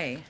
Okay.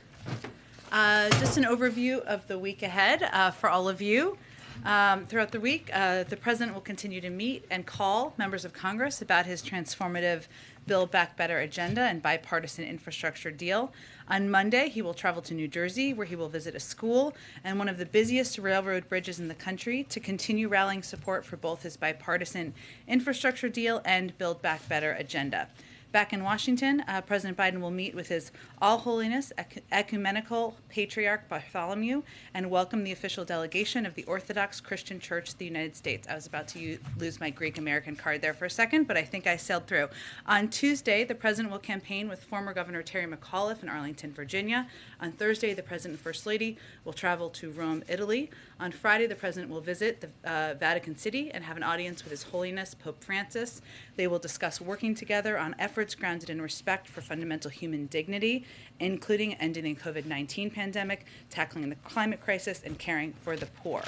Just an overview of the week ahead for all of you. Throughout the week, the President will continue to meet and call members of Congress about his transformative Build Back Better agenda and bipartisan infrastructure deal. On Monday, he will travel to New Jersey, where he will visit a school and one of the busiest railroad bridges in the country to continue rallying support for both his bipartisan infrastructure deal and Build Back Better agenda. Back in Washington, President Biden will meet with His All Holiness Ecumenical Patriarch Bartholomew and welcome the official delegation of the Orthodox Christian Church of the United States. I was about to lose my Greek American card there for a second, but I think I sailed through. On Tuesday, the President will campaign with former Governor Terry McAuliffe in Arlington, Virginia. On Thursday, the President and First Lady will travel to Rome, Italy. On Friday, the President will visit the Vatican City and have an audience with His Holiness Pope Francis. They will discuss working together on efforts grounded in respect for fundamental human dignity, including ending the COVID-19 pandemic, tackling the climate crisis, and caring for the poor.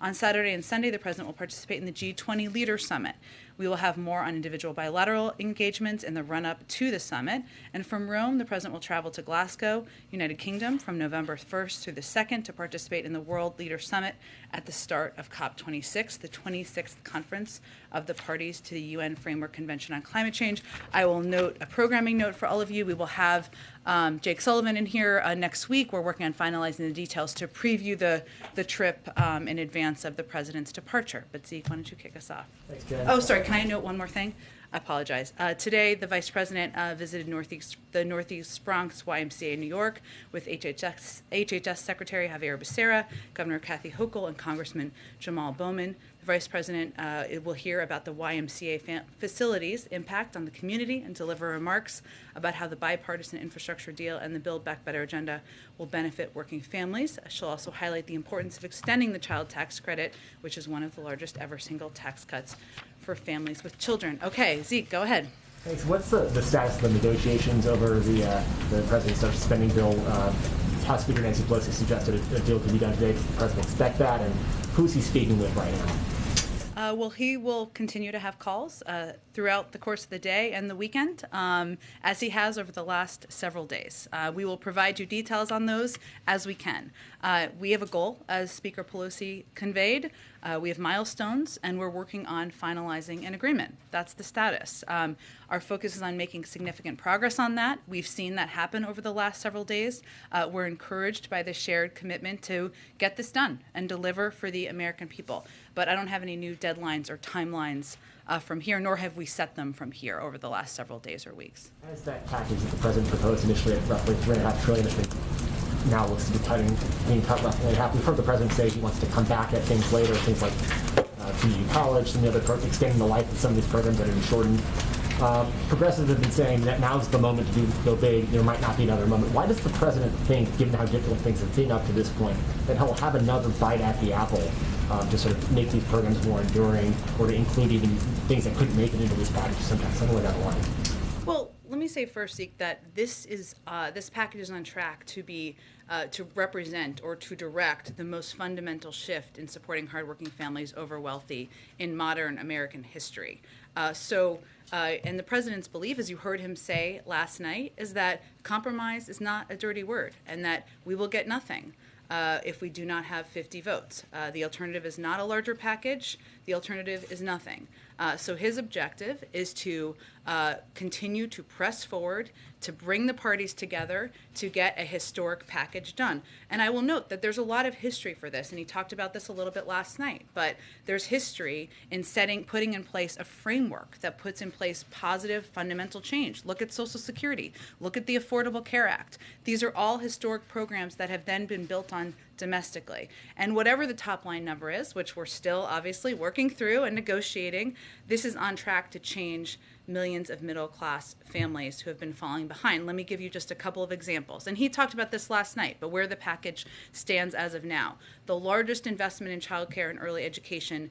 On Saturday and Sunday, the President will participate in the G20 Leader Summit. We will have more on individual bilateral engagements in the run-up to the summit. And from Rome, the President will travel to Glasgow, United Kingdom, from November 1st through the 2nd to participate in the World Leader Summit at the start of COP26, the 26th conference of the parties to the UN Framework Convention on Climate Change. I will note a programming note for all of you. We will have Jake Sullivan in here next week. We're working on finalizing the details to preview the trip in advance of the President's departure. But Zeke, why don't you kick us off? Thanks, Jen. Oh, sorry, can I note one more thing? I apologize. Today, the Vice President visited the Northeast Bronx YMCA in New York with HHS Secretary Javier Becerra, Governor Kathy Hochul, and Congressman Jamal Bowman. The Vice President will hear about the YMCA facilities' impact on the community and deliver remarks about how the bipartisan infrastructure deal and the Build Back Better agenda will benefit working families. She'll also highlight the importance of extending the child tax credit, which is one of the largest ever single tax cuts for families with children. Okay, Zeke, go ahead. Thanks. What's the status of the negotiations over the President's social spending bill? House Speaker Nancy Pelosi suggested a deal could be done today. Does the President expect that? And who's he speaking with right now? Well, he will continue to have calls throughout the course of the day and the weekend, as he has over the last several days. We will provide you details on those as we can. We have a goal, as Speaker Pelosi conveyed. We have milestones, and we're working on finalizing an agreement. That's the status. Our focus is on making significant progress on that. We've seen that happen over the last several days. We're encouraged by the shared commitment to get this done and deliver for the American people. But I don't have any new deadlines or timelines from here, nor have we set them from here over the last several days or weeks. As that package that the President proposed initially at roughly $3.5 trillion, I think now looks to be being cut roughly in half. We've heard the President say he wants to come back at things later, things like community college, some of the other extending the life of some of these programs that have been shortened. Progressives have been saying that now's the moment to go big. There might not be another moment. Why does the President think, given how difficult things have been up to this point, that he'll have another bite at the apple to sort of make these programs more enduring, or to include even things that couldn't make it into this package somewhere down the line? Well, let me say first, Zeke, that this package is on track to be to represent or to direct the most fundamental shift in supporting hardworking families over wealthy in modern American history. And the President's belief, as you heard him say last night, is that compromise is not a dirty word and that we will get nothing if we do not have 50 votes. The alternative is not a larger package. The alternative is nothing. So his objective is to continue to press forward, to bring the parties together to get a historic package done. And I will note that there's a lot of history for this, and he talked about this a little bit last night, but there's history in putting in place a framework that puts in place positive fundamental change. Look at Social Security. Look at the Affordable Care Act. These are all historic programs that have then been built on domestically. And whatever the top line number is, which we're still obviously working through and negotiating, this is on track to change millions of middle-class families who have been falling behind. Let me give you just a couple of examples. And he talked about this last night, but where the package stands as of now. The largest investment in child care and early education,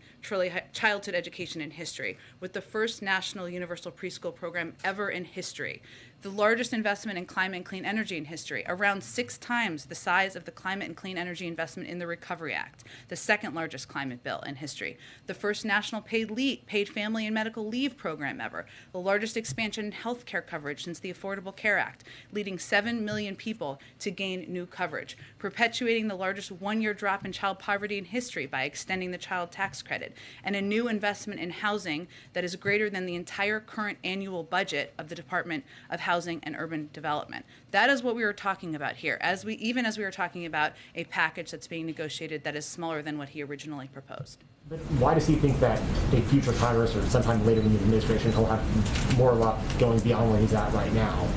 childhood education in history, with the first national universal preschool program ever in history. The largest investment in climate and clean energy in history, around 6 times the size of the climate and clean energy investment in the Recovery Act, the second largest climate bill in history. The first national paid family and medical leave program ever, the largest expansion in health care coverage since the Affordable Care Act, leading 7 million people to gain new coverage, perpetuating the largest one-year drop in child poverty in history by extending the child tax credit, and a new investment in housing that is greater than the entire current annual budget of the Department of Housing and Urban Development. That is what we were talking about here, even as we were talking about a package that's being negotiated that is smaller than what he originally proposed. But why does he think that a future Congress or sometime later in the administration he'll have more luck going beyond where he's at right now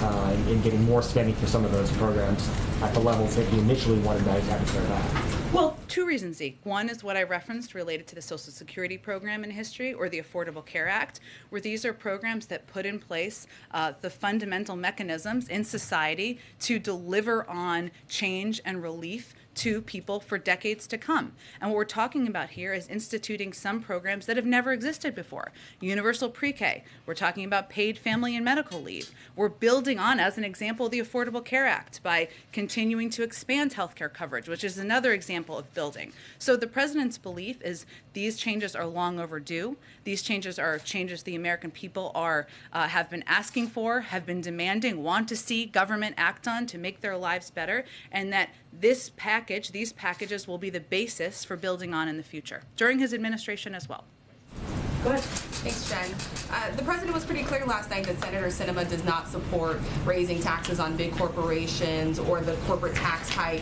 and getting more spending for some of those programs at the levels that he initially wanted that taxpayer to have? Well, 2 reasons, Zeke. One is what I referenced related to the Social Security program in history, or the Affordable Care Act, where these are programs that put in place the fundamental mechanisms in society to deliver on change and relief to people for decades to come. And what we're talking about here is instituting some programs that have never existed before. Universal pre-K. We're talking about paid family and medical leave. We're building on, as an example, the Affordable Care Act by continuing to expand healthcare coverage, which is another example of building. So the president's belief is these changes are long overdue. These changes are changes the American people have been asking for, have been demanding, want to see government act on to make their lives better, and that these packages will be the basis for building on in the future, during his administration as well. Go ahead. Thanks, Jen. The president was pretty clear last night that Senator Sinema does not support raising taxes on big corporations or the corporate tax hike.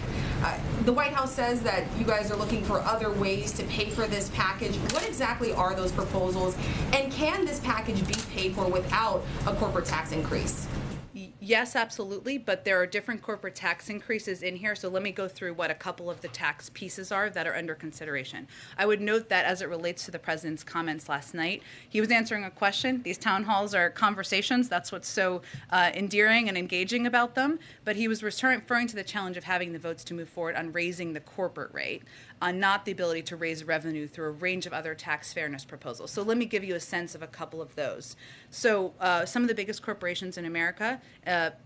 The White House says that you guys are looking for other ways to pay for this package. What exactly are those proposals? And can this package be paid for without a corporate tax increase? Yes, absolutely, but there are different corporate tax increases in here, so let me go through what a couple of the tax pieces are that are under consideration. I would note that as it relates to the president's comments last night, he was answering a question. These town halls are conversations. That's what's so endearing and engaging about them, but he was referring to the challenge of having the votes to move forward on raising the corporate rate, not the ability to raise revenue through a range of other tax fairness proposals. So let me give you a sense of a couple of those. So some of the biggest corporations in America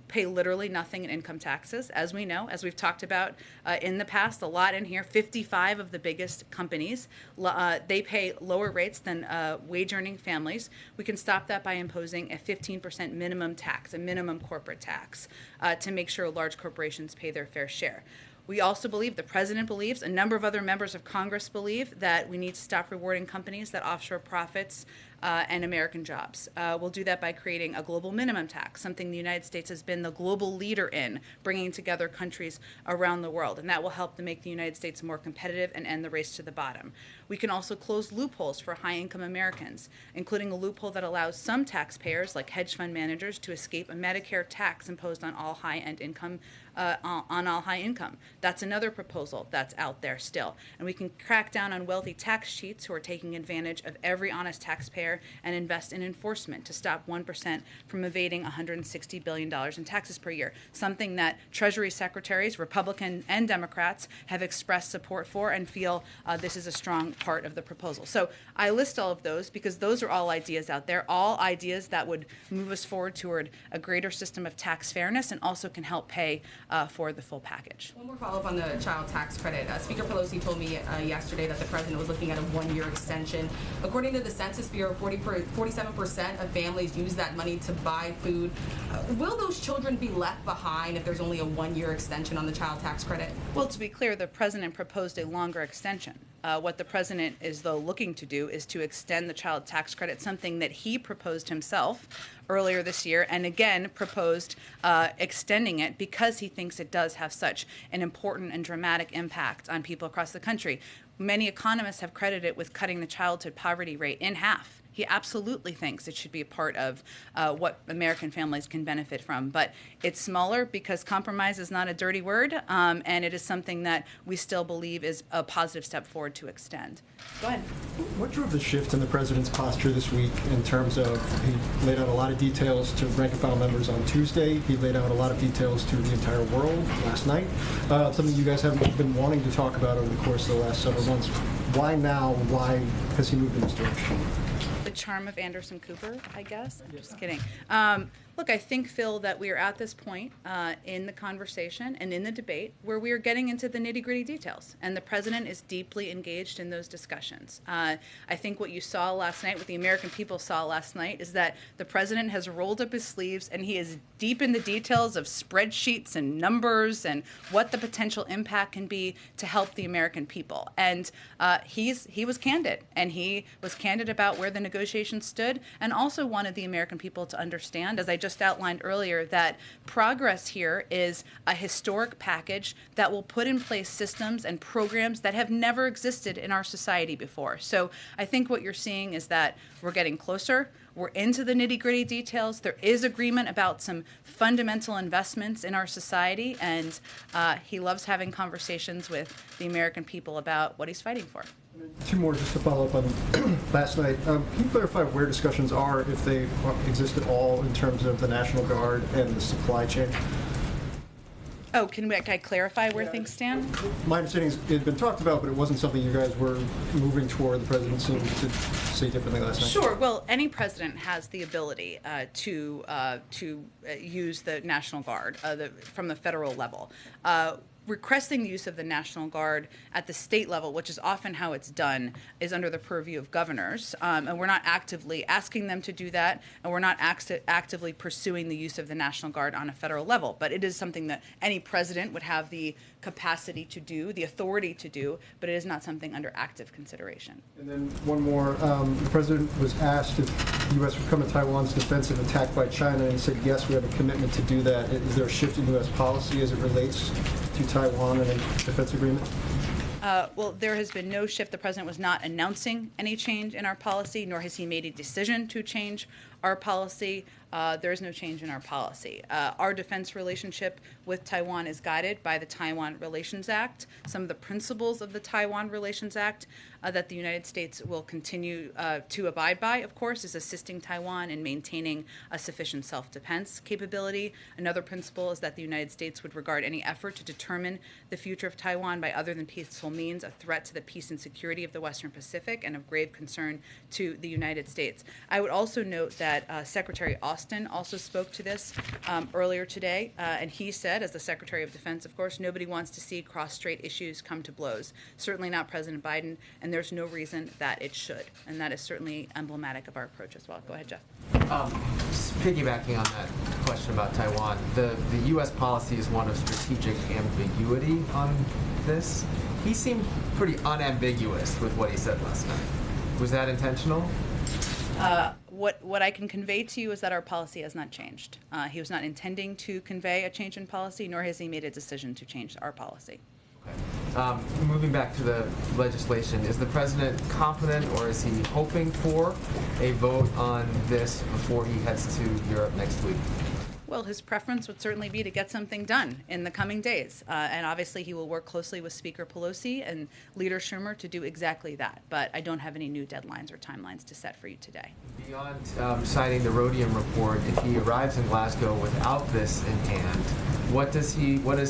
pay literally nothing in income taxes, as we know, as we've talked about in the past, a lot in here. 55 of the biggest companies, they pay lower rates than wage-earning families. We can stop that by imposing a 15% minimum tax, a minimum corporate tax, to make sure large corporations pay their fair share. We also believe, the president believes, a number of other members of Congress believe, that we need to stop rewarding companies that offshore profits and American jobs. We'll do that by creating a global minimum tax, something the United States has been the global leader in, bringing together countries around the world, and that will help to make the United States more competitive and end the race to the bottom. We can also close loopholes for high-income Americans, including a loophole that allows some taxpayers, like hedge fund managers, to escape a Medicare tax imposed on all high-end income, on all high income. That's another proposal that's out there still. And we can crack down on wealthy tax cheats who are taking advantage of every honest taxpayer and invest in enforcement to stop 1% from evading $160 billion in taxes per year, something that Treasury secretaries, Republican and Democrats, have expressed support for and feel this is a strong part of the proposal. So I list all of those because those are all ideas out there, all ideas that would move us forward toward a greater system of tax fairness and also can help pay for the full package. One more follow-up on the child tax credit. Speaker Pelosi told me yesterday that the president was looking at a one-year extension. According to the Census Bureau, 47% of families use that money to buy food. Will those children be left behind if there's only a one-year extension on the child tax credit? Well, to be clear, the president proposed a longer extension. What the president is, though, looking to do is to extend the child tax credit, something that he proposed himself earlier this year, and again proposed extending it because he thinks it does have such an important and dramatic impact on people across the country. Many economists have credited it with cutting the childhood poverty rate in half. He absolutely thinks it should be a part of what American families can benefit from. But it's smaller because compromise is not a dirty word, and it is something that we still believe is a positive step forward to extend. Go ahead. What drove the shift in the president's posture this week in terms of, he laid out a lot of details to rank and file members on Tuesday. He laid out a lot of details to the entire world last night. Something you guys have been wanting to talk about over the course of the last several months. Why now? Why has he moved in this direction? The charm of Anderson Cooper, I guess. I'm just kidding. Look, I think, Phil, that we are at this point in the conversation and in the debate where we are getting into the nitty-gritty details, and the president is deeply engaged in those discussions. I think what you saw last night, what the American people saw last night, is that the president has rolled up his sleeves and he is deep in the details of spreadsheets and numbers and what the potential impact can be to help the American people. And he was candid, and he was candid about where the negotiations stood, and also wanted the American people to understand, as I just outlined earlier, that progress here is a historic package that will put in place systems and programs that have never existed in our society before. So I think what you're seeing is that we're getting closer. We're into the nitty-gritty details. There is agreement about some fundamental investments in our society, and he loves having conversations with the American people about what he's fighting for. Two more just to follow up on last night. Can you clarify where discussions are, if they exist at all, in terms of the National Guard and the supply chain? Oh, can I clarify where things stand? My understanding is it had been talked about, but it wasn't something you guys were moving toward. The president seemed to say differently last night. Sure. Well, any president has the ability to use the National Guard from the federal level. Requesting the use of the National Guard at the state level, which is often how it's done, is under the purview of governors. And we're not actively asking them to do that, and we're not actively pursuing the use of the National Guard on a federal level. But it is something that any president would have the capacity to do, the authority to do, but it is not something under active consideration. And then one more. The president was asked if the U.S. would come to Taiwan's defense if attacked by China, and he said, yes, we have a commitment to do that. Is there a shift in U.S. policy as it relates to Taiwan and a defense agreement? Well, there has been no shift. The president was not announcing any change in our policy, nor has he made a decision to change our policy. There is no change in our policy. Our defense relationship with Taiwan is guided by the Taiwan Relations Act. Some of the principles of the Taiwan Relations Act that the United States will continue to abide by, of course, is assisting Taiwan in maintaining a sufficient self-defense capability. Another principle is that the United States would regard any effort to determine the future of Taiwan by other than peaceful means a threat to the peace and security of the Western Pacific and of grave concern to the United States. I would also note that Secretary Austin also spoke to this earlier today, and he said, as the Secretary of Defense, of course, nobody wants to see cross-strait issues come to blows. Certainly not President Biden, and there's no reason that it should. And that is certainly emblematic of our approach as well. Go ahead, Jeff. Just piggybacking on that question about Taiwan, the U.S. policy is one of strategic ambiguity on this. He seemed pretty unambiguous with what he said last night. Was that intentional? What I can convey to you is that our policy has not changed. He was not intending to convey a change in policy, nor has he made a decision to change our policy. Okay. Moving back to the legislation, is the president confident, or is he hoping for a vote on this before he heads to Europe next week? Well, his preference would certainly be to get something done in the coming days. And obviously he will work closely with Speaker Pelosi and Leader Schumer to do exactly that. But I don't have any new deadlines or timelines to set for you today. Beyond citing the rhodium report, if he arrives in Glasgow without this in hand, what is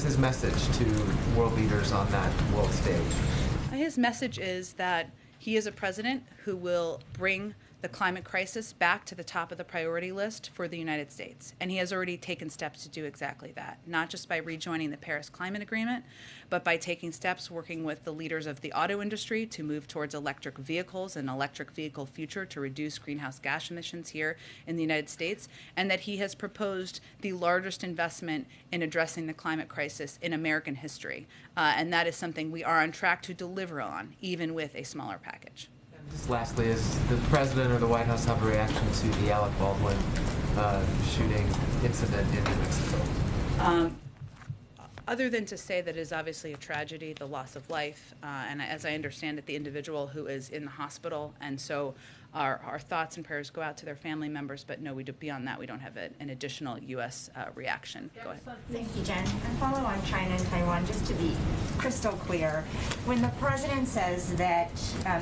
his message to world leaders on that world stage? His message is that he is a president who will bring the climate crisis back to the top of the priority list for the United States. And he has already taken steps to do exactly that, not just by rejoining the Paris Climate Agreement, but by taking steps working with the leaders of the auto industry to move towards electric vehicles and electric vehicle future to reduce greenhouse gas emissions here in the United States, and that he has proposed the largest investment in addressing the climate crisis in American history. And that is something we are on track to deliver on, even with a smaller package. Just lastly, does the president or the White House have a reaction to the Alec Baldwin shooting incident in New Mexico? Other than to say that it is obviously a tragedy, the loss of life, and as I understand it, the individual who is in the hospital, and so our thoughts and prayers go out to their family members, but no, beyond that, we don't have an additional U.S. reaction. Go ahead. Thank you, Jen. And follow on China and Taiwan, just to be crystal clear. When the president says that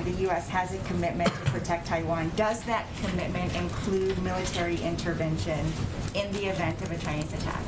the U.S. has a commitment to protect Taiwan, does that commitment include military intervention in the event of a Chinese attack?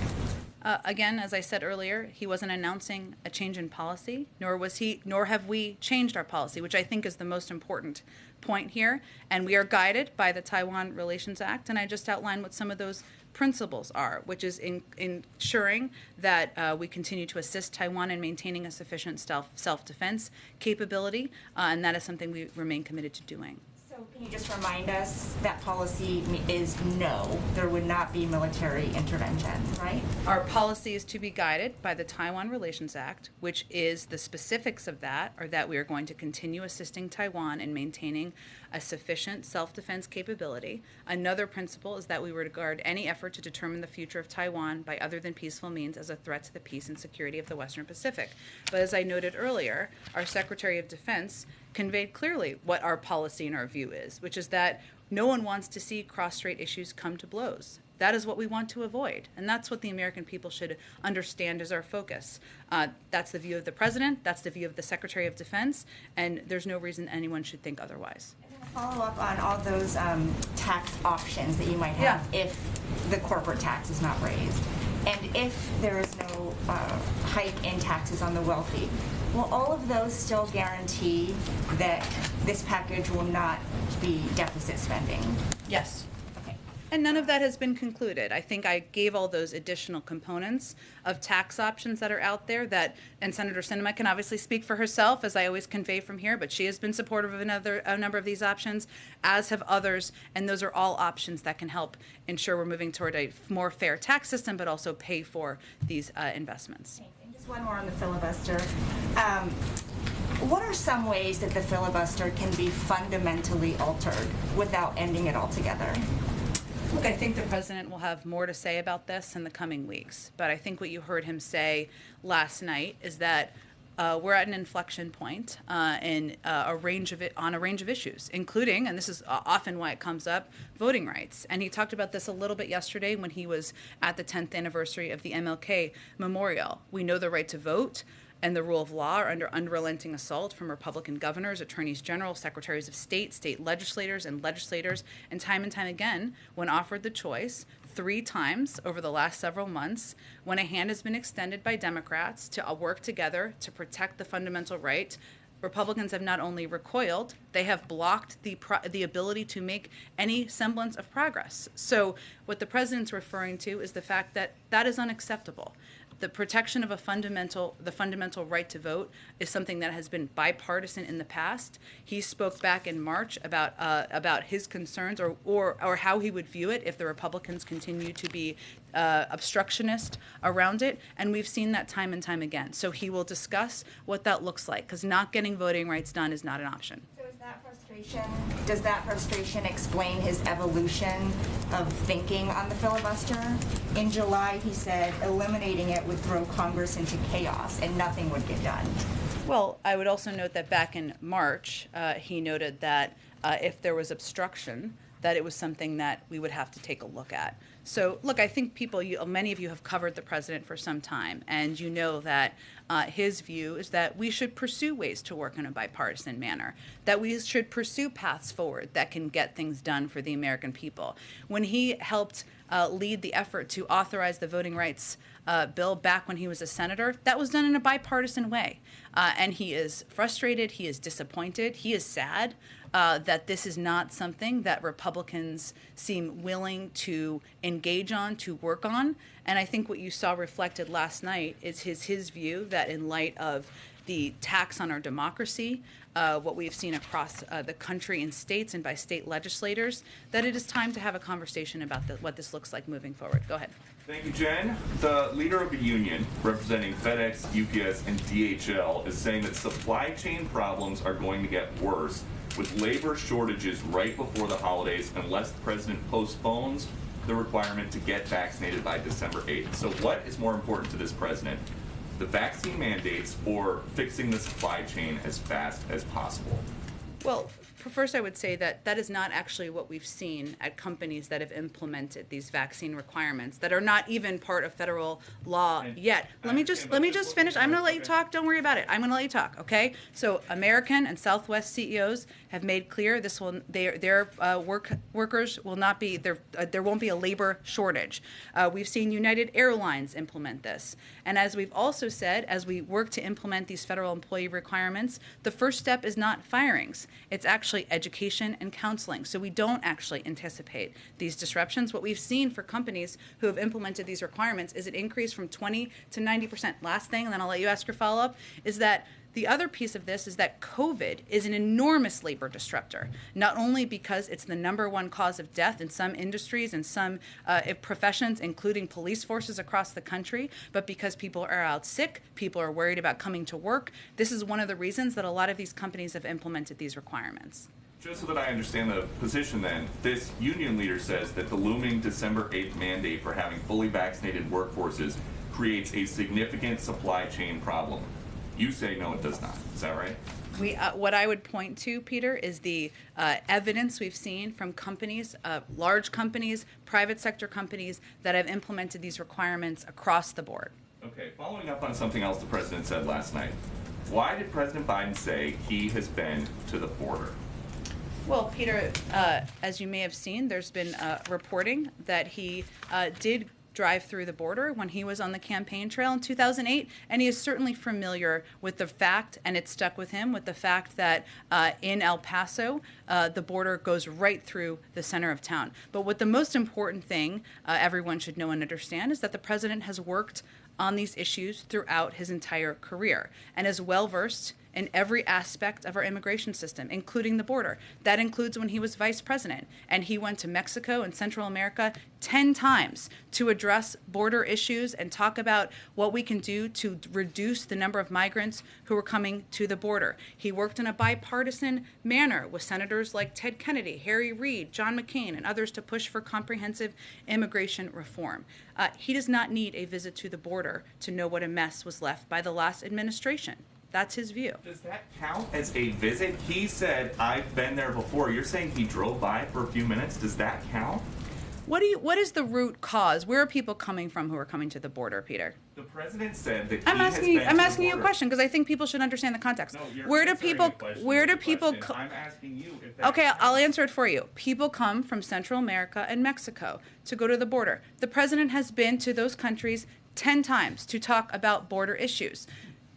Again, as I said earlier, he wasn't announcing a change in policy, nor have we changed our policy, which I think is the most important point here. And we are guided by the Taiwan Relations Act, and I just outlined what some of those principles are, which is ensuring that we continue to assist Taiwan in maintaining a sufficient self-defense capability, and that is something we remain committed to doing. So can you just remind us that policy is no, there would not be military intervention, right? Our policy is to be guided by the Taiwan Relations Act, which is the specifics of that are that we are going to continue assisting Taiwan in maintaining a sufficient self-defense capability. Another principle is that we regard any effort to determine the future of Taiwan by other than peaceful means as a threat to the peace and security of the Western Pacific. But as I noted earlier, our Secretary of Defense conveyed clearly what our policy and our view is, which is that no one wants to see cross-strait issues come to blows. That is what we want to avoid, and that's what the American people should understand as our focus. That's the view of the President, that's the view of the Secretary of Defense, and there's no reason anyone should think otherwise. And then a follow-up on all those tax options that you might have if the corporate tax is not raised, and if there is no hike in taxes on the wealthy. Will all of those still guarantee that this package will not be deficit spending? Yes. Okay. And none of that has been concluded. I think I gave all those additional components of tax options that are out there and Senator Sinema can obviously speak for herself, as I always convey from here, but she has been supportive of a number of these options, as have others, and those are all options that can help ensure we're moving toward a more fair tax system, but also pay for these investments. Thanks. And just one more on the filibuster. What are some ways that the filibuster can be fundamentally altered without ending it altogether? Look, I think the President will have more to say about this in the coming weeks, but I think what you heard him say last night is that we're at an inflection point on a range of issues, including, and this is often why it comes up, voting rights. And he talked about this a little bit yesterday when he was at the 10th anniversary of the MLK Memorial. We know the right to vote and the rule of law are under unrelenting assault from Republican governors, attorneys general, secretaries of state legislators, and time again, when offered the choice, 3 times over the last several months, when a hand has been extended by Democrats to work together to protect the fundamental right, Republicans have not only recoiled, they have blocked the ability to make any semblance of progress. So what the President's referring to is the fact that that is unacceptable. The protection of the fundamental right to vote is something that has been bipartisan in the past. He spoke back in March about his concerns or how he would view it if the Republicans continue to be obstructionist around it, and we've seen that time and time again. So he will discuss what that looks like, because not getting voting rights done is not an option. Does that frustration explain his evolution of thinking on the filibuster? In July, he said eliminating it would throw Congress into chaos and nothing would get done. Well, I would also note that back in March, he noted that if there was obstruction, that it was something that we would have to take a look at. So, look, I think many of you have covered the President for some time, and you know that his view is that we should pursue ways to work in a bipartisan manner, that we should pursue paths forward that can get things done for the American people. When he helped lead the effort to authorize the voting rights bill back when he was a senator, that was done in a bipartisan way. And he is frustrated, he is disappointed, he is sad that this is not something that Republicans seem willing to engage on, to work on. And I think what you saw reflected last night is his view that in light of the tax on our democracy, what we've seen across the country in states and by state legislators, that it is time to have a conversation about what this looks like moving forward. Go ahead. Thank you, Jen. The leader of a union representing FedEx, UPS, and DHL is saying that supply chain problems are going to get worse with labor shortages right before the holidays unless the President postpones the requirement to get vaccinated by December 8th. So what is more important to this President, the vaccine mandates or fixing the supply chain as fast as possible? Well, first I would say that that is not actually what we've seen at companies that have implemented these vaccine requirements that are not even part of federal law yet. Let me just finish. I'm going to let you talk. Don't worry about it. I'm going to let you talk. Okay. So American and Southwest CEOs have made clear their workers will not be there won't be a labor shortage. We've seen United Airlines implement this, and as we've also said, as we work to implement these federal employee requirements, the first step is not firings. It's actually education and counseling. So we don't actually anticipate these disruptions. What we've seen for companies who have implemented these requirements is an increase from 20 to 90%. Last thing, and then I'll let you ask your follow-up, is that the other piece of this is that COVID is an enormous labor disruptor, not only because it's the number one cause of death in some industries and some professions, including police forces across the country, but because people are out sick, people are worried about coming to work. This is one of the reasons that a lot of these companies have implemented these requirements. Just so that I understand the position then, this union leader says that the looming December 8th mandate for having fully vaccinated workforces creates a significant supply chain problem. You say no, it does not. Is that right? What I would point to, Peter, is the evidence we've seen from companies, large companies, private sector companies that have implemented these requirements across the board. Okay, following up on something else the president said last night. Why did President Biden say he has been to the border? Well, Peter, as you may have seen, there's been reporting that he did drive through the border when he was on the campaign trail in 2008, and he is certainly familiar with the fact, and it stuck with him, with the fact that in El Paso, the border goes right through the center of town. But what the most important thing everyone should know and understand is that the president has worked on these issues throughout his entire career and is well-versed in every aspect of our immigration system, including the border. That includes when he was vice president, and he went to Mexico and Central America 10 times to address border issues and talk about what we can do to reduce the number of migrants who are coming to the border. He worked in a bipartisan manner with senators like Ted Kennedy, Harry Reid, John McCain, and others to push for comprehensive immigration reform. He does not need a visit to the border to know what a mess was left by the last administration. That's his view. Does that count as a visit? He said, I've been there before. You're saying he drove by for a few minutes. Does that count? What is the root cause? Where are people coming from who are coming to the border, Peter? The president said that I'm asking you a question because I think people should understand the context. No, you're where do answering people the question where with do the people question. I'm asking you if that Okay, counts. I'll answer it for you. People come from Central America and Mexico to go to the border. The president has been to those countries 10 times to talk about border issues.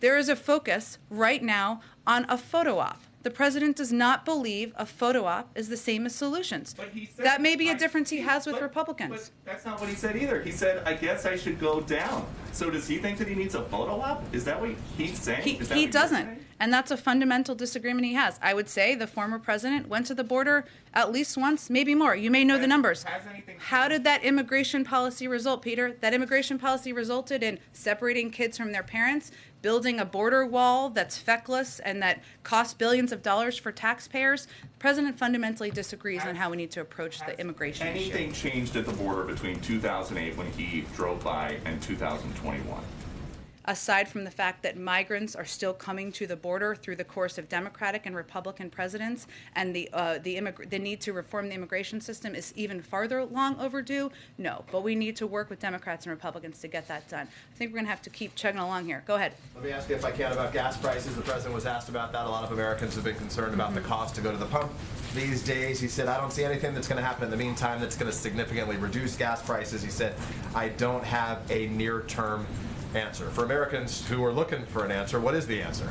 There is a focus right now on a photo op. The president does not believe a photo op is the same as solutions. But he said, That may be a difference he has with but Republicans. But that's not what he said either. He said, I guess I should go down. So does he think that he needs a photo op? Is that what he's saying? He Is that what you're doesn't. saying? And that's a fundamental disagreement he has. I would say the former president went to the border at least once, maybe more. You may know the numbers. Has anything How did that immigration policy result, Peter? That immigration policy resulted in separating kids from their parents, building a border wall that's feckless and that costs billions of dollars for taxpayers. The president fundamentally disagrees on how we need to approach the immigration issue. Anything changed at the border between 2008 when he drove by and 2021? Aside from the fact that migrants are still coming to the border through the course of Democratic and Republican presidents, and the need to reform the immigration system is even farther long overdue, no. But we need to work with Democrats and Republicans to get that done. I think we're going to have to keep chugging along here. Go ahead. Let me ask you if I can about gas prices. The president was asked about that. A lot of Americans have been concerned about the cost to go to the pump these days. He said, I don't see anything that's going to happen in the meantime that's going to significantly reduce gas prices. He said, I don't have a near-term answer. For Americans who are looking for an answer, what is the answer?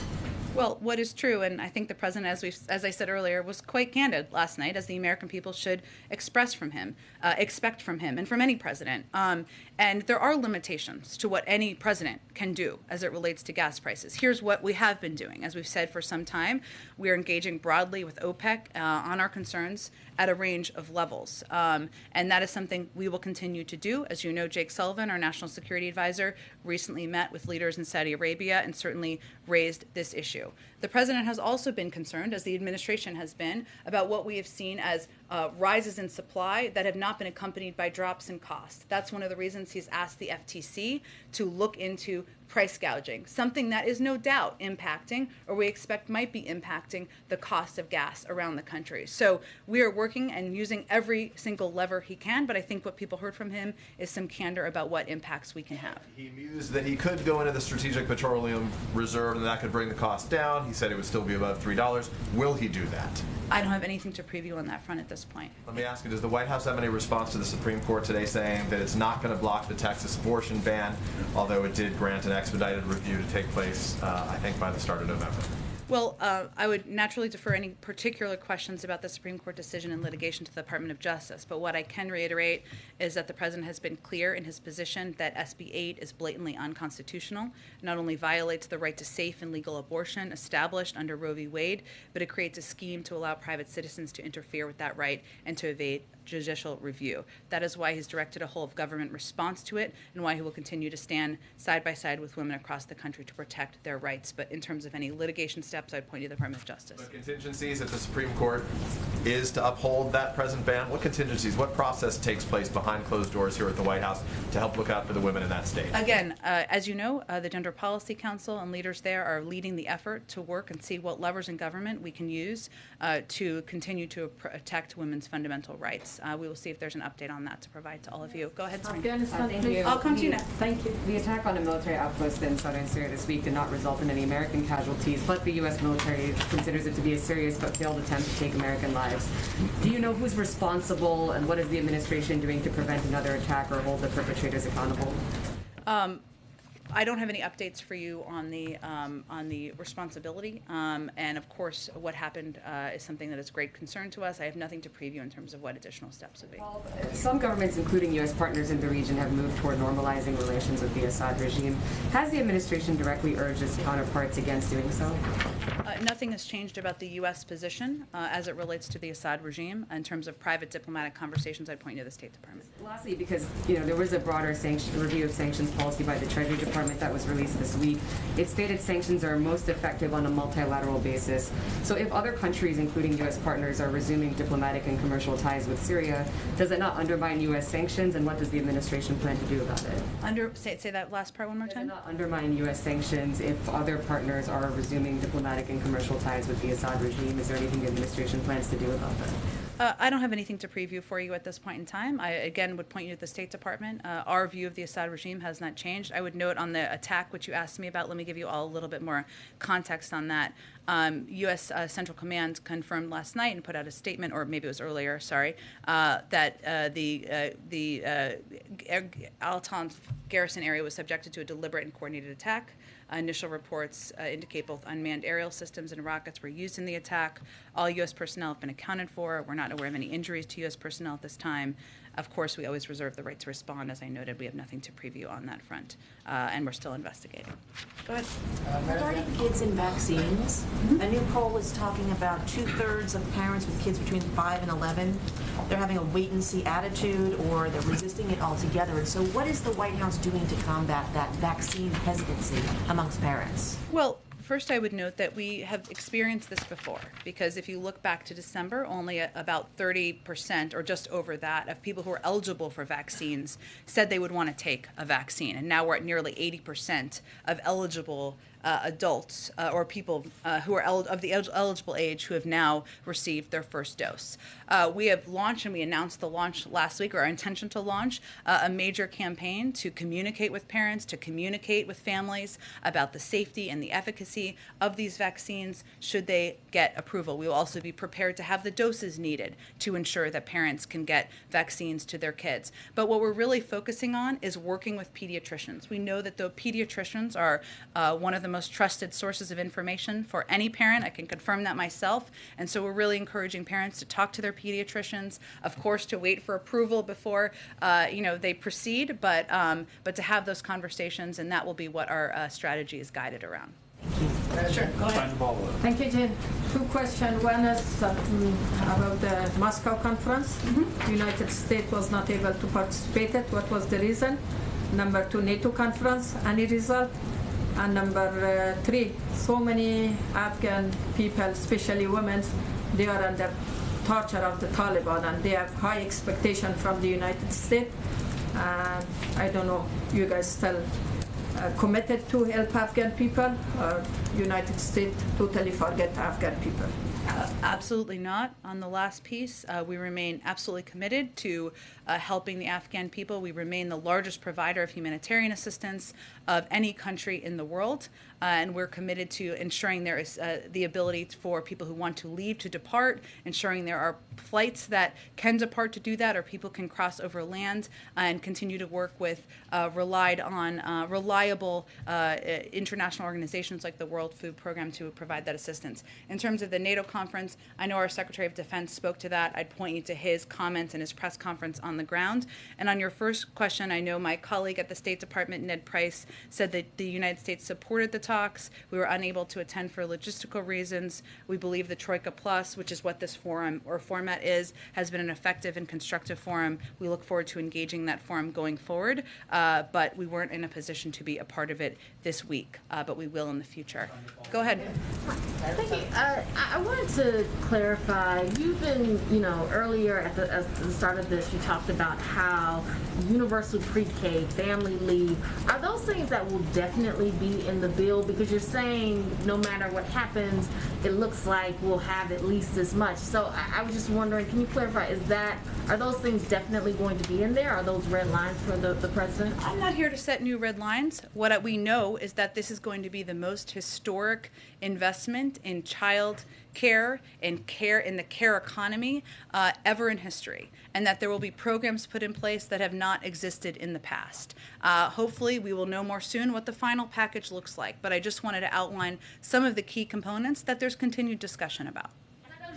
Well, what is true, and I think the president, as I said earlier, was quite candid last night, as the American people should expect from him, and from any president. And there are limitations to what any president can do as it relates to gas prices. Here's what we have been doing. As we've said for some time, we are engaging broadly with OPEC on our concerns at a range of levels. And that is something we will continue to do. As you know, Jake Sullivan, our national security advisor, recently met with leaders in Saudi Arabia and certainly raised this issue. The president has also been concerned, as the administration has been, about what we have seen as rises in supply that have not been accompanied by drops in cost. That's one of the reasons he's asked the FTC to look into price gouging, something that is no doubt impacting, or we expect might be impacting, the cost of gas around the country. So we are working and using every single lever he can, but I think what people heard from him is some candor about what impacts we can have. He mused that he could go into the Strategic Petroleum Reserve and that could bring the cost down. He said it would still be above $3. Will he do that? I don't have anything to preview on that front at this point. Let me ask you, does the White House have any response to the Supreme Court today saying that it's not going to block the Texas abortion ban, although it did grant an expedited review to take place, I think, by the start of November? Well, I would naturally defer any particular questions about the Supreme Court decision in litigation to the Department of Justice. But what I can reiterate is that the President has been clear in his position that SB 8 is blatantly unconstitutional. It not only violates the right to safe and legal abortion established under Roe v. Wade, but it creates a scheme to allow private citizens to interfere with that right and to evade judicial review. That is why he's directed a whole of government response to it, and why he will continue to stand side by side with women across the country to protect their rights. But in terms of any litigation steps, I'd point to the Department of Justice. The contingencies if the Supreme Court is to uphold that present ban, what contingencies, what process takes place behind closed doors here at the White House to help look out for the women in that state? Again, as you know, the Gender Policy Council and leaders there are leading the effort to work and see what levers in government we can use to continue to protect women's fundamental rights. We will see if there's an update on that to provide to all of you. Go ahead, Serena. Afghanistan, Thank you. I'll come to you next. Thank you. The attack on a military outpost in southern Syria this week did not result in any American casualties, but the U.S. military considers it to be a serious but failed attempt to take American lives. Do you know who's responsible, and what is the administration doing to prevent another attack or hold the perpetrators accountable? I don't have any updates for you on the responsibility, and of course, what happened is something that is great concern to us. I have nothing to preview in terms of what additional steps would be. Well, some governments, including U.S. partners in the region, have moved toward normalizing relations with the Assad regime. Has the administration directly urged its counterparts against doing so? Nothing has changed about the U.S. position as it relates to the Assad regime. In terms of private diplomatic conversations, I'd point you to the State Department. Lastly, because there was a broader review of sanctions policy by the Treasury Department that was released this week. It stated sanctions are most effective on a multilateral basis. So if other countries, including U.S. partners, are resuming diplomatic and commercial ties with Syria, does it not undermine U.S. sanctions, and what does the administration plan to do about it? Say that last part one more time. Does it not undermine U.S. sanctions if other partners are resuming diplomatic and commercial ties with the Assad regime? Is there anything the administration plans to do about that? I don't have anything to preview for you at this point in time. I, again, would point you to the State Department. Our view of the Assad regime has not changed. I would note on the attack, which you asked me about, let me give you all a little bit more context on that. U.S. Central Command confirmed last night and put out a statement, or maybe it was earlier, that the Al-Tan garrison area was subjected to a deliberate and coordinated attack. Initial reports indicate both unmanned aerial systems and rockets were used in the attack. All U.S. personnel have been accounted for. We're not aware of any injuries to U.S. personnel at this time. Of course, we always reserve the right to respond. As I noted, we have nothing to preview on that front, and we're still investigating. Go ahead. Regarding kids and vaccines, a new poll is talking about 2/3 of parents with kids between 5 and 11, they're having a wait-and-see attitude, or they're resisting it altogether. And so what is the White House doing to combat that vaccine hesitancy amongst parents? Well, first, I would note that we have experienced this before, because if you look back to December, only about 30% or just over that of people who are eligible for vaccines said they would want to take a vaccine. And now we're at nearly 80% of eligible adults or people who are of the eligible age who have now received their first dose. We have launched, and we announced the launch last week, or our intention to launch, a major campaign to communicate with parents, to communicate with families about the safety and the efficacy of these vaccines should they get approval. We will also be prepared to have the doses needed to ensure that parents can get vaccines to their kids. But what we're really focusing on is working with pediatricians. We know that the pediatricians are one of the most trusted sources of information for any parent. I can confirm that myself. And so we're really encouraging parents to talk to their pediatricians, of course, to wait for approval before they proceed, but to have those conversations, and that will be what our strategy is guided around. Sure, go ahead. Thank you, Jen. Two questions. One is about the Moscow conference. The United States was not able to participate. What was the reason? Number two, NATO conference, any result? And number three, so many Afghan people, especially women, they are under torture of the Taliban, and they have high expectation from the United States. And I don't know, you guys still committed to help Afghan people, or United States totally forget Afghan people? Absolutely not. On the last piece, we remain absolutely committed to helping the Afghan people. We remain the largest provider of humanitarian assistance of any country in the world, and we're committed to ensuring there is the ability for people who want to leave to depart, ensuring there are flights that can depart to do that, or people can cross over land, and continue to work with reliable international organizations like the World Food Program to provide that assistance. In terms of the NATO conference, I know our Secretary of Defense spoke to that. I'd point you to his comments in his press conference on the ground. And on your first question, I know my colleague at the State Department, Ned Price, said that the United States supported the talks. We were unable to attend for logistical reasons. We believe the Troika Plus, which is what this forum or format is, has been an effective and constructive forum. We look forward to engaging that forum going forward, but we weren't in a position to be a part of it this week, but we will in the future. Go ahead. Thank you. I wanted to clarify, you've been, earlier at the start of this, you talked about how universal pre-K, family leave, are those things that will definitely be in the bill? Because you're saying no matter what happens, it looks like we'll have at least this much. So I was just wondering, can you clarify, are those things definitely going to be in there? Are those red lines for the president? I'm not here to set new red lines. What we know is that this is going to be the most historic investment in child care and care in the care economy ever in history, and that there will be programs put in place that have not existed in the past. Hopefully we will know more soon what the final package looks like, but I just wanted to outline some of the key components that there's continued discussion about.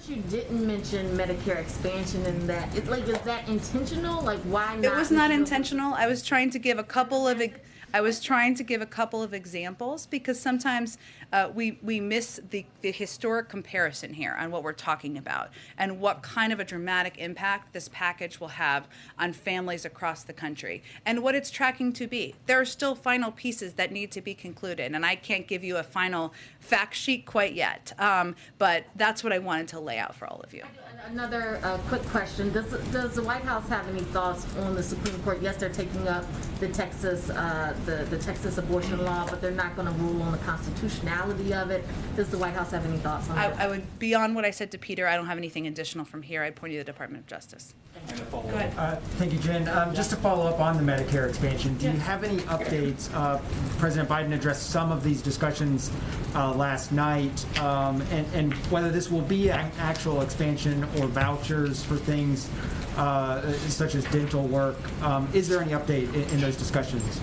You didn't mention Medicare expansion in that. Is that intentional? Why not? It was not intentional. I was trying to give a couple of examples because sometimes we miss the historic comparison here on what we're talking about and what kind of a dramatic impact this package will have on families across the country and what it's tracking to be. There are still final pieces that need to be concluded, and I can't give you a final fact sheet quite yet, but that's what I wanted to lay out for all of you. Another quick question. Does the White House have any thoughts on the Supreme Court? Yes, they're taking up the Texas abortion law, but they're not going to rule on the constitutionality of it. Does the White House have any thoughts on that? I would, beyond what I said to Peter, I don't have anything additional from here. I'd point you to the Department of Justice. Go ahead. Thank you, Jen. Just to follow up on the Medicare expansion, do you have any updates? President Biden addressed some of these discussions last night, and whether this will be an actual expansion or vouchers for things such as dental work. Is there any update in those discussions?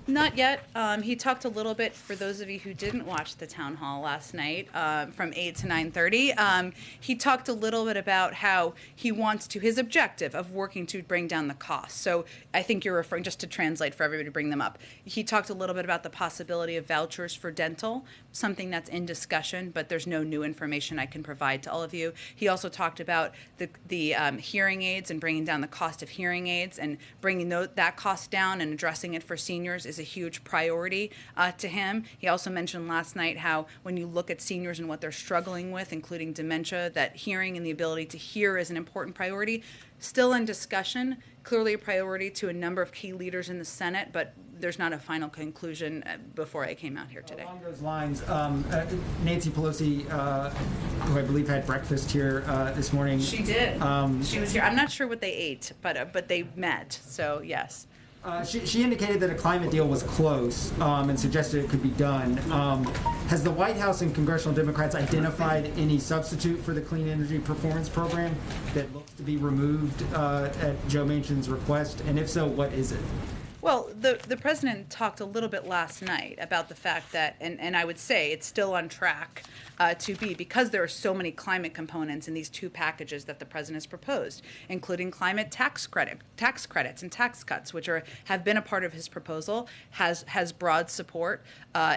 Not yet. He talked a little bit, for those of you who didn't watch the town hall last night, from 8 to 9:30. He talked a little bit about how he wants to, his objective of working to bring down the cost. So I think you're referring, just to translate for everybody to bring them up, he talked a little bit about the possibility of vouchers for dental, something that's in discussion, but there's no new information I can provide to all of you. He also talked about the hearing aids and bringing down the cost of hearing aids and bringing that cost down and addressing it for seniors is a huge priority to him. He also mentioned last night how when you look at seniors and what they're struggling with, including dementia, that hearing and the ability to hear is an important priority. Still in discussion, clearly a priority to a number of key leaders in the Senate, but there's not a final conclusion before I came out here today. Along those lines, Nancy Pelosi, who I believe had breakfast here this morning. She did. She was here. I'm not sure what they ate, but they met, so yes. She indicated that a climate deal was close and suggested it could be done. Has the White House and congressional Democrats identified any substitute for the Clean Energy Performance Program that looks to be removed at Joe Manchin's request? And if so, what is it? Well, the president talked a little bit last night about the fact that, and I would say it's still on track to be, because there are so many climate components in these two packages that the president has proposed, including climate tax credits and tax cuts, which have been a part of his proposal, has broad support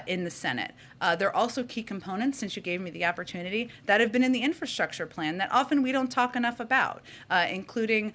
in the Senate. There are also key components, since you gave me the opportunity, that have been in the infrastructure plan that often we don't talk enough about, including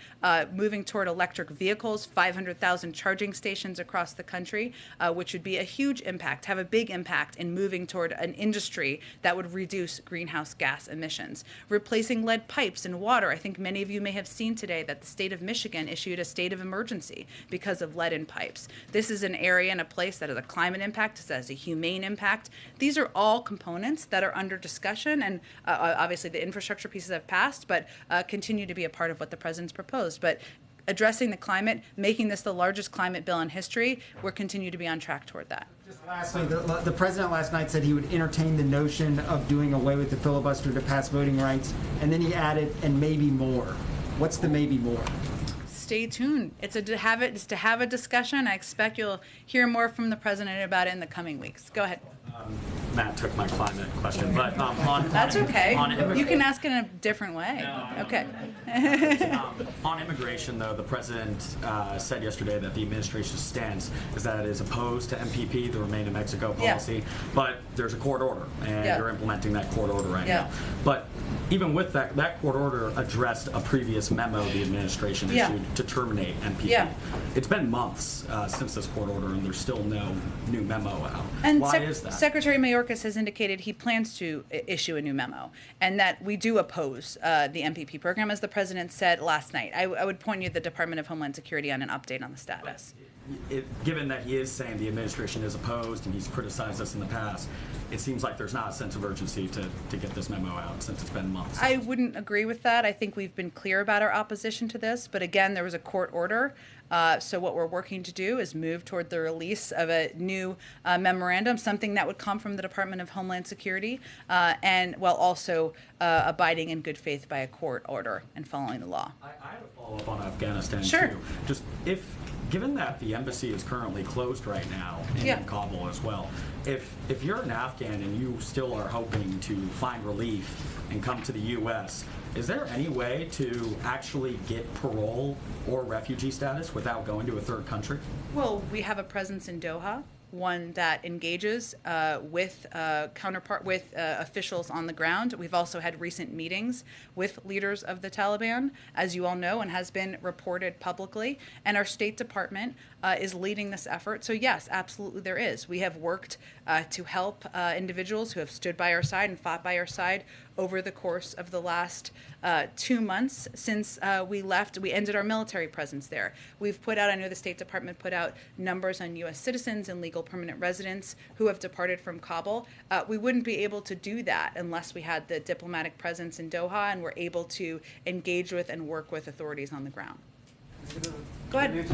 moving toward electric vehicles, 500,000 charging stations stations across the country, which would be a huge impact, have a big impact in moving toward an industry that would reduce greenhouse gas emissions. Replacing lead pipes in water. I think many of you may have seen today that the state of Michigan issued a state of emergency because of lead in pipes. This is an area and a place that has a climate impact, that has a humane impact. These are all components that are under discussion, and obviously the infrastructure pieces have passed, but continue to be a part of what the president's proposed. But addressing the climate, making this the largest climate bill in history, we'll continue to be on track toward that. Just lastly, the president last night said he would entertain the notion of doing away with the filibuster to pass voting rights, and then he added, and maybe more. What's the maybe more? Stay tuned. It's to have a discussion. I expect you'll hear more from the president about it in the coming weeks. Go ahead. Matt took my climate question, but that's okay. You can ask it in a different way. No, okay. On immigration, though, the president said yesterday that the administration's stance is that it is opposed to MPP, the Remain in Mexico policy, but there's a court order, and you're implementing that court order right now. But even with that court order addressed a previous memo the administration issued to terminate MPP. It's been months since this court order, and there's still no new memo out. And why is that? Secretary Mayorkas has indicated he plans to issue a new memo, and that we do oppose the MPP program, as the president said last night. I would point you to the Department of Homeland Security on an update on the status. Given that he is saying the administration is opposed and he's criticized us in the past, it seems like there's not a sense of urgency to get this memo out since it's been months. I wouldn't agree with that. I think we've been clear about our opposition to this, but again, there was a court order. So what we're working to do is move toward the release of a new memorandum, something that would come from the Department of Homeland Security, and while also abiding in good faith by a court order and following the law. I have a follow-up on Afghanistan, sure. too. Just given that the embassy is currently closed right now in Kabul as well, if you're an Afghan and you still are hoping to find relief and come to the U.S., is there any way to actually get parole or refugee status without going to a third country? Well, we have a presence in Doha, one that engages with officials on the ground. We've also had recent meetings with leaders of the Taliban, as you all know, and has been reported publicly. And our State Department is leading this effort. So yes, absolutely there is. We have worked to help individuals who have stood by our side and fought by our side over the course of the last 2 months since we left. We ended our military presence there. We've put out, I know the State Department put out numbers on U.S. citizens and legal permanent residents who have departed from Kabul. We wouldn't be able to do that unless we had the diplomatic presence in Doha and were able to engage with and work with authorities on the ground. Go ahead.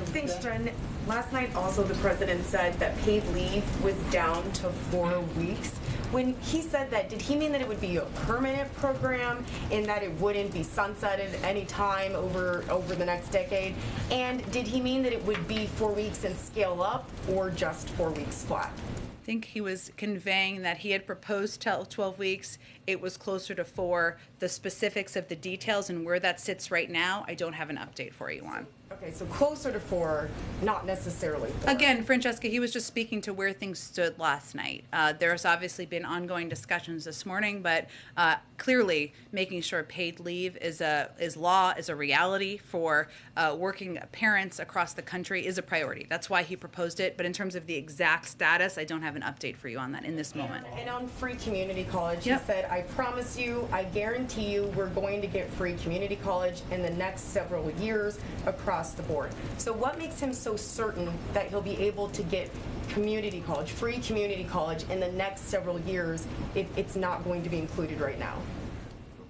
Thanks, Jen. Last night also the president said that paid leave was down to 4 weeks. When he said that, did he mean that it would be a permanent program and that it wouldn't be sunsetted any time over the next decade? And did he mean that it would be 4 weeks and scale up, or just 4 weeks flat? I think he was conveying that he had proposed 12 weeks. It was closer to 4. The specifics of the details and where that sits right now, I don't have an update for you on. Okay, so closer to 4, not necessarily 4. Again, Francesca, he was just speaking to where things stood last night. There's obviously been ongoing discussions this morning, but clearly making sure paid leave is law, is a reality for working parents across the country is a priority. That's why he proposed it. But in terms of the exact status, I don't have an update for you on that in this moment. And on free community college, he said, I promise you, I guarantee you, we're going to get free community college in the next several years across the board. So what makes him so certain that he'll be able to get community college, free community college in the next several years if it's not going to be included right now?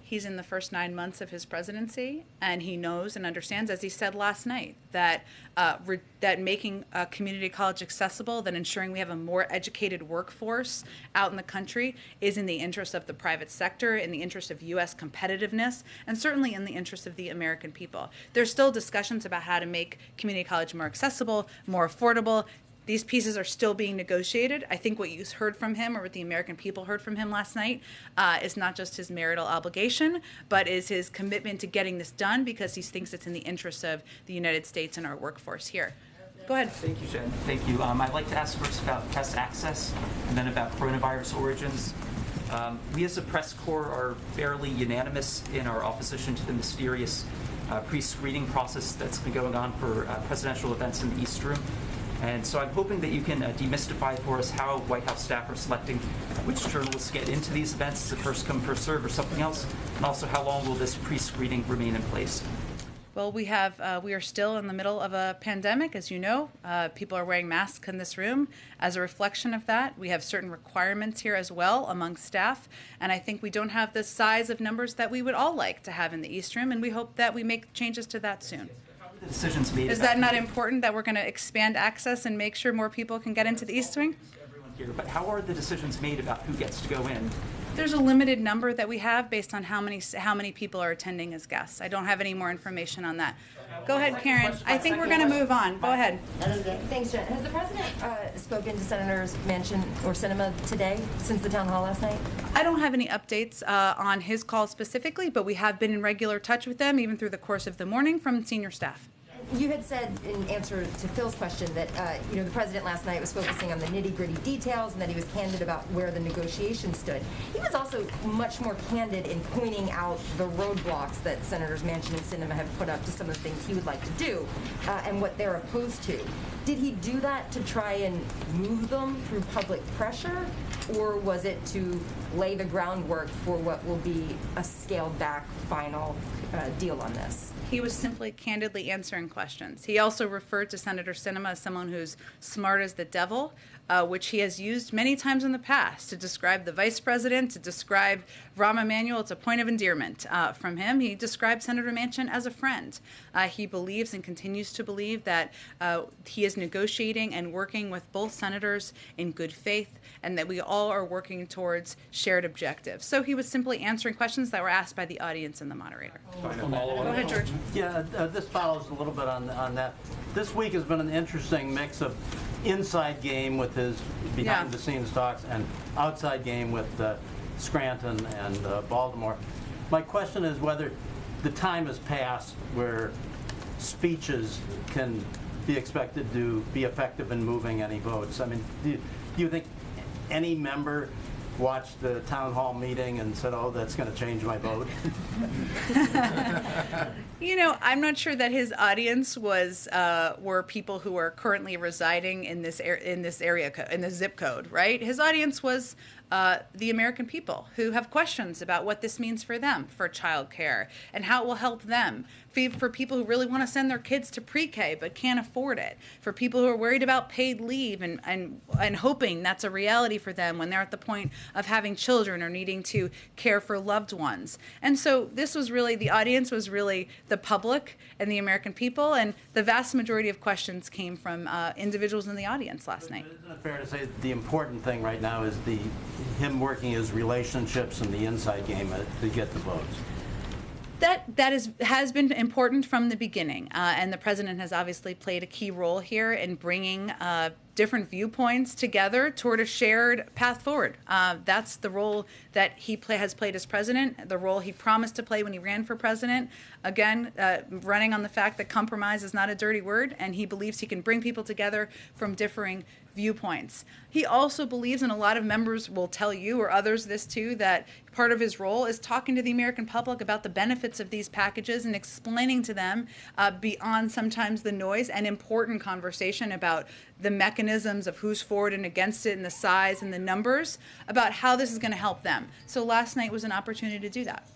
He's in the first 9 months of his presidency, and he knows and understands, as he said last night, that that making community college accessible, that ensuring we have a more educated workforce out in the country is in the interest of the private sector, in the interest of U.S. competitiveness, and certainly in the interest of the American people. There's still discussions about how to make community college more accessible, more affordable. These pieces are still being negotiated. I think what you heard from him, or what the American people heard from him last night, is not just his marital obligation, but is his commitment to getting this done because he thinks it's in the interest of the United States and our workforce here. Go ahead. Thank you, Jen. Thank you. I'd like to ask first about test access and then about coronavirus origins. We as a press corps are fairly unanimous in our opposition to the mysterious pre-screening process that's been going on for presidential events in the East Room. And so I'm hoping that you can demystify for us how White House staff are selecting which journalists get into these events. Is it first come, first serve, or something else? And also, how long will this pre-screening remain in place? Well, we are still in the middle of a pandemic, as you know. People are wearing masks in this room. As a reflection of that, we have certain requirements here as well among staff, and I think we don't have the size of numbers that we would all like to have in the East Room, and we hope that we make changes to that soon. The decisions made. Is that not important that we're going to expand access and make sure more people can get into the East Wing? Everyone here, but how are the decisions made about who gets to go in? There's a limited number that we have based on how many people are attending as guests. I don't have any more information on that. Go ahead, Karen. I think we're going to move on. Go ahead. Thanks, Jen. Has the president spoken to Senators Manchin or Sinema today since the town hall last night? I don't have any updates on his call specifically, but we have been in regular touch with them even through the course of the morning from senior staff. You had said in answer to Phil's question that the president last night was focusing on the nitty-gritty details and that he was candid about where the negotiations stood. He was also much more candid in pointing out the roadblocks that Senators Manchin and Sinema have put up to some of the things he would like to do and what they're opposed to. Did he do that to try and move them through public pressure, or was it to lay the groundwork for what will be a scaled-back final deal on this? He was simply candidly answering questions. He also referred to Senator Sinema as someone who's smart as the devil, which he has used many times in the past to describe the vice president, to describe Rahm Emanuel. It's a point of endearment from him. He described Senator Manchin as a friend. He believes and continues to believe that he is negotiating and working with both senators in good faith, and that we all are working towards shared objectives. So he was simply answering questions that were asked by the audience and the moderator. Go ahead, George. Yeah, this follows a little bit on that. This week has been an interesting mix of inside game with his behind-the-scenes talks and outside game with Scranton and Baltimore. My question is whether the time has passed where speeches can be expected to be effective in moving any votes. I mean, do you think any member watched the town hall meeting and said, "Oh, that's going to change my vote"? I'm not sure that his audience were people who are currently residing in this area in the zip code, right? His audience was the American people who have questions about what this means for them, for childcare, and how it will help them. For people who really want to send their kids to pre-K but can't afford it. For people who are worried about paid leave and hoping that's a reality for them when they're at the point of having children or needing to care for loved ones. And so the audience was really the public and the American people, and the vast majority of questions came from individuals in the audience last night. Isn't it fair to say the important thing right now is him working his relationships and the inside game to get the votes? That has been important from the beginning, and the president has obviously played a key role here in bringing different viewpoints together toward a shared path forward. That's the role that he has played as president, the role he promised to play when he ran for president. Again, running on the fact that compromise is not a dirty word, and he believes he can bring people together from differing viewpoints. He also believes, and a lot of members will tell you or others this too, that part of his role is talking to the American public about the benefits of these packages and explaining to them beyond sometimes the noise and important conversation about the mechanisms of who's for it and against it and the size and the numbers, about how this is going to help them. So last night was an opportunity to do that.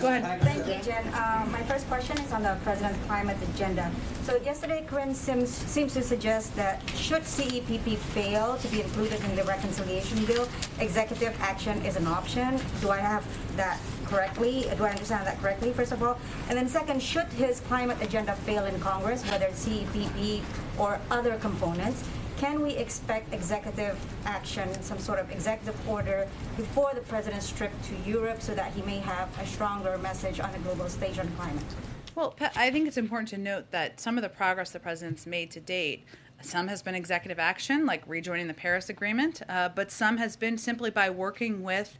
Go ahead. Thank you, Jen. My first question is on the President's climate agenda. So yesterday, Corinne seems to suggest that should CEPP fail to be included in the reconciliation bill, executive action is an option. Do I have that correctly? Do I understand that correctly, first of all? And then second, should his climate agenda fail in Congress, whether it's CEPP or other components, can we expect executive action, some sort of executive order, before the president's trip to Europe so that he may have a stronger message on the global stage on climate? Well, I think it's important to note that some of the progress the president's made to date, some has been executive action, like rejoining the Paris Agreement, but some has been simply by working with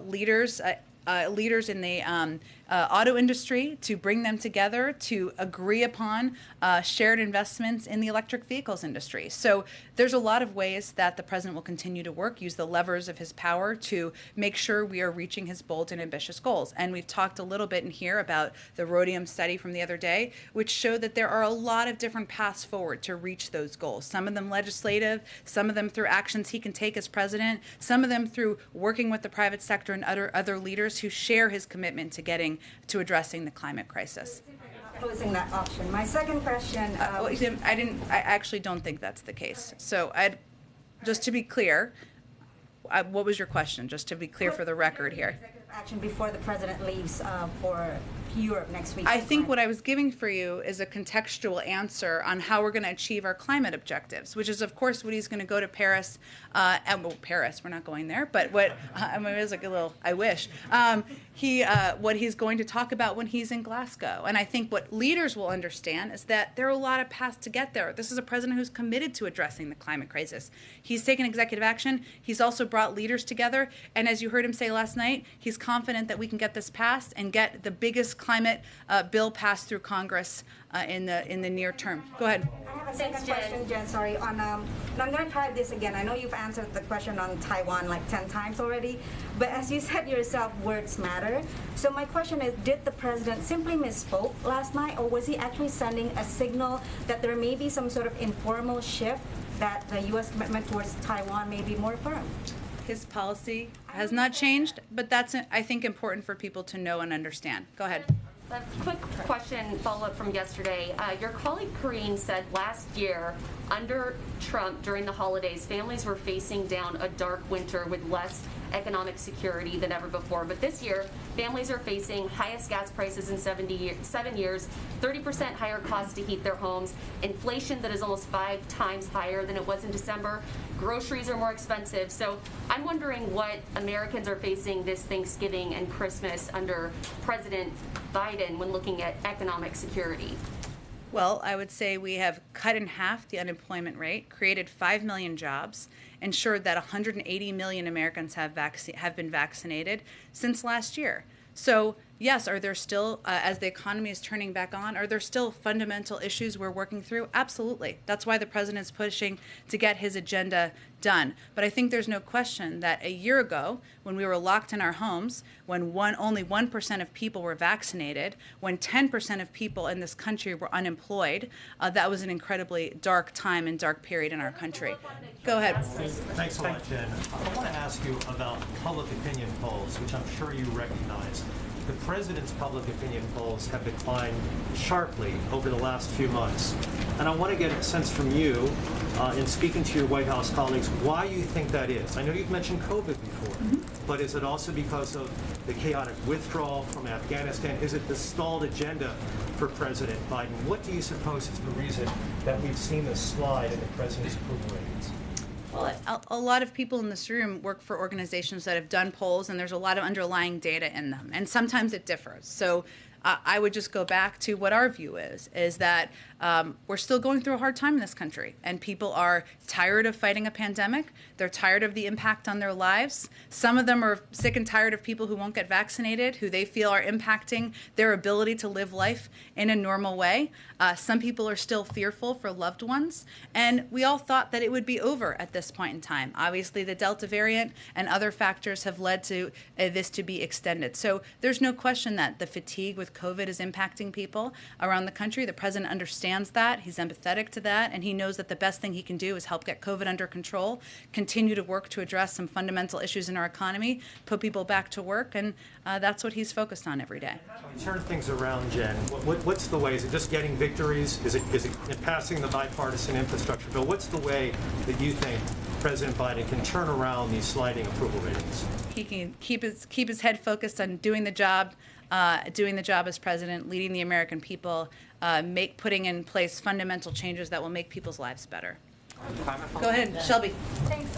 leaders in the auto industry to bring them together to agree upon shared investments in the electric vehicles industry. So there's a lot of ways that the president will continue to work, use the levers of his power to make sure we are reaching his bold and ambitious goals. And we've talked a little bit in here about the rhodium study from the other day, which showed that there are a lot of different paths forward to reach those goals. Some of them legislative, some of them through actions he can take as president, some of them through working with the private sector and other leaders who share his commitment to addressing the climate crisis. Closing that option. My second question. I actually don't think that's the case. So just to be clear, what was your question? Just to be clear for the record here. Action before the president leaves for Europe next week. I think what I was giving for you is a contextual answer on how we're going to achieve our climate objectives, which is, of course, what he's going to go to Paris. Paris, we're not going there, but what I mean, it was like a little. I wish what he's going to talk about when he's in Glasgow. And I think what leaders will understand is that there are a lot of paths to get there. This is a president who's committed to addressing the climate crisis. He's taken executive action. He's also brought leaders together. And as you heard him say last night, he's confident that we can get this passed and get the biggest climate bill passed through Congress in the near term. Go ahead. I have a second question, Jen. Sorry. And I'm going to try this again. I know you've answered the question on Taiwan like 10 times already, but as you said yourself, words matter. So my question is, did the president simply misspoke last night, or was he actually sending a signal that there may be some sort of informal shift that the U.S. commitment towards Taiwan may be more firm? His policy has not changed, but that's, I think, important for people to know and understand. Go ahead. A quick question, follow-up from yesterday. Your colleague Karine said last year, under Trump, during the holidays, families were facing down a dark winter with less economic security than ever before. But this year, families are facing highest gas prices in 7 years, 30% higher costs to heat their homes, inflation that is almost 5 times higher than it was in December, groceries are more expensive. So I'm wondering what Americans are facing this Thanksgiving and Christmas under President Biden when looking at economic security. Well, I would say we have cut in half the unemployment rate, created 5 million jobs, ensured that 180 million Americans have been vaccinated since last year. So, yes, are there still, as the economy is turning back on, are there still fundamental issues we're working through? Absolutely. That's why the president's pushing to get his agenda done. But I think there's no question that a year ago, when we were locked in our homes, when only 1% of people were vaccinated, when 10% of people in this country were unemployed, that was an incredibly dark time and dark period in our country. Go ahead. Thanks a lot, Jen. I want to ask you about public opinion polls, which I'm sure you recognize. The president's public opinion polls have declined sharply over the last few months. And I want to get a sense from you, in speaking to your White House colleagues, why you think that is. I know you've mentioned COVID before, but is it also because of the chaotic withdrawal from Afghanistan? Is it the stalled agenda for President Biden? What do you suppose is the reason that we've seen this slide in the president's approval ratings? Well, a lot of people in this room work for organizations that have done polls, and there's a lot of underlying data in them, and sometimes it differs. So I would just go back to what our view is that we're still going through a hard time in this country, and people are tired of fighting a pandemic. They're tired of the impact on their lives. Some of them are sick and tired of people who won't get vaccinated, who they feel are impacting their ability to live life in a normal way. Some people are still fearful for loved ones, and we all thought that it would be over at this point in time. Obviously, the Delta variant and other factors have led to this to be extended. So there's no question that the fatigue with COVID is impacting people around the country. The president understands that. He's empathetic to that, and he knows that the best thing he can do is help get COVID under control, continue to work to address some fundamental issues in our economy, put people back to work, and that's what he's focused on every day. Turn things around, Jen. What's the way? Is it just getting victories? Is it passing the bipartisan infrastructure bill? What's the way that you think President Biden can turn around these sliding approval ratings? He can keep his head focused on doing the job as president, leading the American people, putting in place fundamental changes that will make people's lives better. Go ahead, Shelby. Thanks.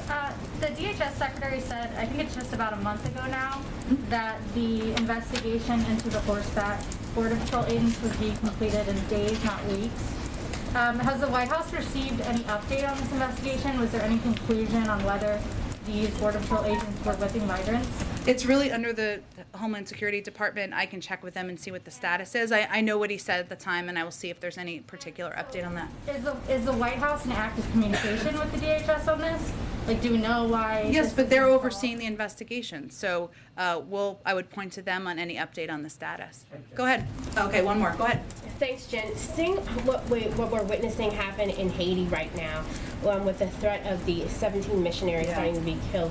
The DHS secretary said, I think it's just about a month ago now, that the investigation into the horseback Border Patrol agents would be completed in days, not weeks. Has the White House received any update on this investigation? Was there any conclusion on whether these Border Patrol agents were whipping migrants? It's really under the Homeland Security Department. I can check with them and see what the status is. I know what he said at the time, and I will see if there's any particular update on that. Is the White House in active communication with the DHS on this? Like, do we know why? Yes, but they're overseeing the investigation, so I would point to them on any update on the status. Go ahead. Okay, one more. Go ahead. Thanks, Jen. Seeing what we're witnessing happen in Haiti right now, with the threat of the 17 missionaries starting to be killed,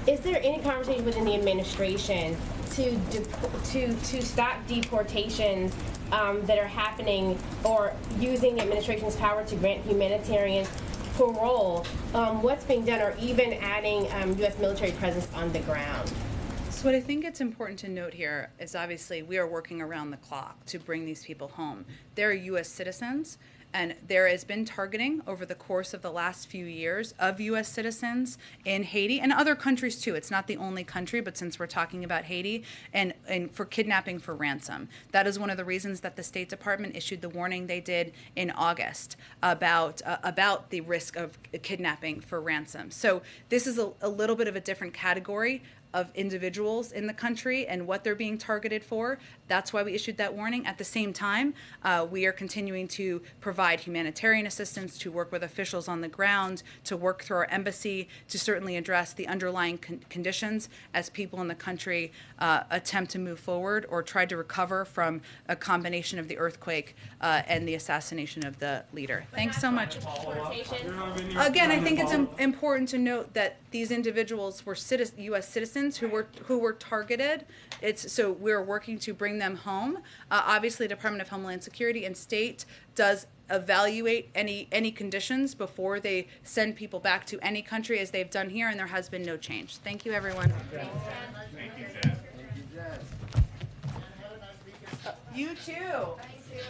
is there any conversation within the administration to stop deportations that are happening, or using the administration's power to grant humanitarian parole? What's being done, or even adding U.S. military presence on the ground? So what I think it's important to note here is obviously we are working around the clock to bring these people home. They're U.S. citizens, and there has been targeting over the course of the last few years of U.S. citizens in Haiti and other countries too. It's not the only country, but since we're talking about Haiti, and for kidnapping for ransom. That is one of the reasons that the State Department issued the warning they did in August about the risk of kidnapping for ransom. So this is a little bit of a different category of individuals in the country and what they're being targeted for. That's why we issued that warning. At the same time, we are continuing to provide humanitarian assistance, to work with officials on the ground, to work through our embassy, to certainly address the underlying conditions as people in the country attempt to move forward or try to recover from a combination of the earthquake and the assassination of the leader. Thanks so much. Again, I think it's important to note that these individuals were U.S. citizens who were targeted. So we're working to bring them home. Obviously, the Department of Homeland Security and State does evaluate any conditions before they send people back to any country, as they've done here, and there has been no change. Thank you, everyone. Thank you, Jen. You too. Thank you.